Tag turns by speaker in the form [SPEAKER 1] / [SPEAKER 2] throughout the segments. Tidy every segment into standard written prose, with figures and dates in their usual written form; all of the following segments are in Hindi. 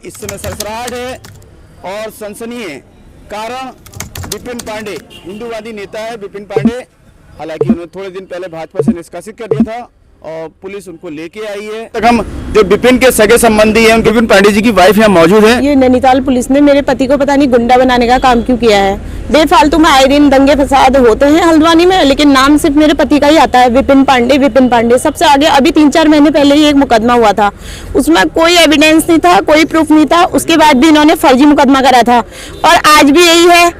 [SPEAKER 1] इस समय सरसराहट है और सनसनी है। कारण विपिन पांडे हिंदूवादी नेता है। विपिन पांडे हालांकि उन्होंने थोड़े दिन पहले भाजपा से निष्कासित कर दिया था और पुलिस उनको लेके आई है। तक हम जो विपिन के सगे संबंधी हैं, विपिन पांडे जी की वाइफ यहाँ मौजूद है।
[SPEAKER 2] ये नैनीताल पुलिस ने मेरे पति को पता नहीं गुंडा बनाने का काम क्यों किया है। बेफालतू में आए दिन दंगे फसाद होते हैं हल्द्वानी में, लेकिन नाम सिर्फ मेरे पति का ही आता है, विपिन पांडे। विपिन पांडे सबसे आगे। अभी 3-4 महीने पहले ही एक मुकदमा हुआ था, उसमें कोई एविडेंस नहीं था, कोई प्रूफ नहीं था, उसके बाद भी इन्होंने फर्जी मुकदमा करा था। और आज भी यही है,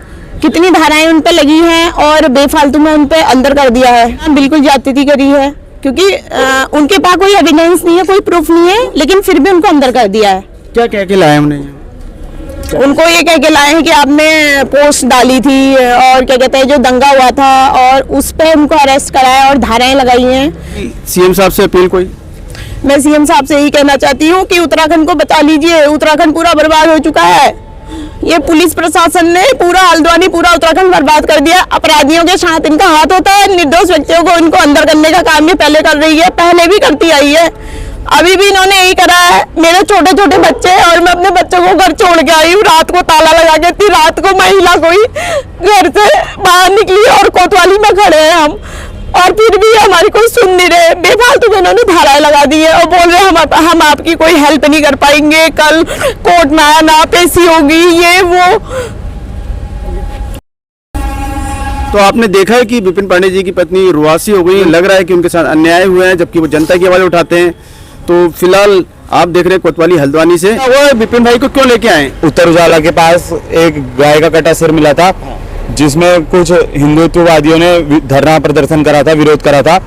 [SPEAKER 2] कितनी धाराएं उन पे लगी हैं और बेफालतू में उन पे अंदर कर दिया है। बिल्कुल ज्यादती करी है क्योंकि उनके पास कोई एविडेंस नहीं है, कोई प्रूफ नहीं है, लेकिन फिर भी उनको अंदर कर दिया है।
[SPEAKER 1] क्या कह के लाए हमने?
[SPEAKER 2] उनको ये कह के लाए हैं कि आपने पोस्ट डाली थी और क्या कहते हैं जो दंगा हुआ था और उस पे उनको अरेस्ट कराया और धाराएं लगाई हैं।
[SPEAKER 1] सीएम साहब से अपील कोई?
[SPEAKER 2] मैं सीएम साहब से यही कहना चाहती हूँ कि उत्तराखंड को बचा लीजिए। उत्तराखंड पूरा बर्बाद हो चुका है। ये पुलिस प्रशासन ने पूरा हल्द्वानी, पूरा उत्तराखंड बर्बाद कर दिया। अपराधियों के साथ इनका हाथ होता है। निर्दोष व्यक्तियों को इनको अंदर करने का काम ये पहले कर रही है, पहले भी करती आई है, अभी भी इन्होंने यही करा है। मेरे छोटे छोटे बच्चे हैं और मैं अपने बच्चों को घर छोड़ के आई हूँ। रात को ताला लगा के थी, रात को महिला कोई घर से बाहर निकली और कोतवाली में खड़े हैं हम, और फिर भी हमारी कोई सुन नहीं रहे। बेफालतू में इन्होंने धाराएं लगा दी है और बोल रहे हम आपकी कोई हेल्प नहीं कर पाएंगे, कल कोर्ट में आना, पेशी होगी, ये वो।
[SPEAKER 1] तो आपने देखा है कि विपिन पांडे जी की पत्नी रुआसी हो गई। लग रहा है कि उनके साथ अन्याय हुए हैं, जबकि वो जनता की आवाज उठाते हैं। तो फिलहाल आप देख रहे हैं कोतवाली हल्द्वानी से। वो विपिन भाई को क्यों लेके आए?
[SPEAKER 3] उत्तर उजाला के पास एक गाय का कटा सिर मिला था, जिसमें कुछ हिंदुत्ववादियों ने धरना प्रदर्शन करा था, विरोध करा था।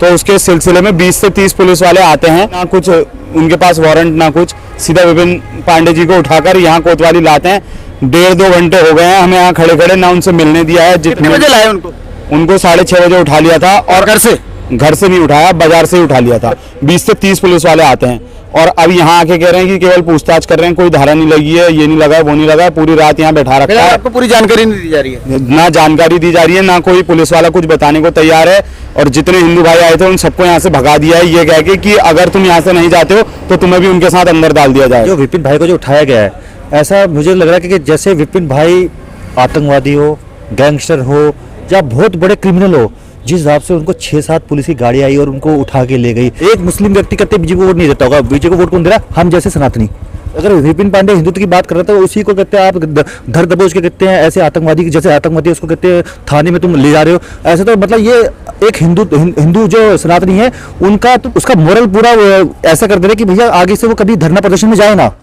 [SPEAKER 3] तो उसके सिलसिले में 20 से 30 पुलिस वाले आते हैं, ना कुछ उनके पास वारंट ना कुछ, सीधा विपिन पांडे जी को उठाकर यहाँ कोतवाली लाते हैं। 1.5-2 घंटे हो गए हैं हमें यहाँ खड़े खड़े, ना उनसे मिलने दिया है।
[SPEAKER 1] कितने बजे लाए उनको
[SPEAKER 3] 6:30 बजे उठा लिया था। और घर से नहीं उठाया, बाजार से ही उठा लिया था। 20 से 30 पुलिस वाले आते हैं और अब यहाँ आके कह रहे हैं कि केवल पूछताछ कर रहे हैं, कोई धारा नहीं लगी है, ये नहीं लगा है, वो नहीं लगा है। पूरी रात यहाँ बैठा रखा है।
[SPEAKER 1] आपको पूरी जानकारी नहीं दी जा रही है?
[SPEAKER 3] ना जानकारी दी जा रही है, ना कोई पुलिस वाला कुछ बताने को तैयार है। और जितने हिंदू भाई आए थे उन सबको यहाँ से भगा दिया है, ये कह के कि अगर तुम यहाँ से नहीं जाते हो तो तुम्हें भी उनके साथ अंदर डाल दिया जाए।
[SPEAKER 4] जो विपिन भाई को जो उठाया गया है, ऐसा मुझे लग रहा है कि जैसे विपिन भाई आतंकवादी हो, गैंगस्टर हो या बहुत बड़े क्रिमिनल हो, जिस हिसाब से उनको 6-7 पुलिस की गाड़ी आई और उनको उठा के ले गई। एक मुस्लिम व्यक्ति कहते बीजेपी को वोट नहीं देता होगा, बीजेपी को वोट कौन दे रहा? हम जैसे सनातनी। अगर विपिन पांडे हिंदुत्व की बात कर रहे थे, उसी को कहते हैं आप धर दबोच के कहते हैं, ऐसे आतंकवादी जैसे आतंकवादी उसको कहते हैं, थाने में तुम ले जा रहे हो। ऐसे तो मतलब ये एक हिंदू जो सनातनी है उनका तो उसका मोरल पूरा ऐसा कर दे रहे कि भैया आगे से वो कभी धरना प्रदर्शन में जाए ना।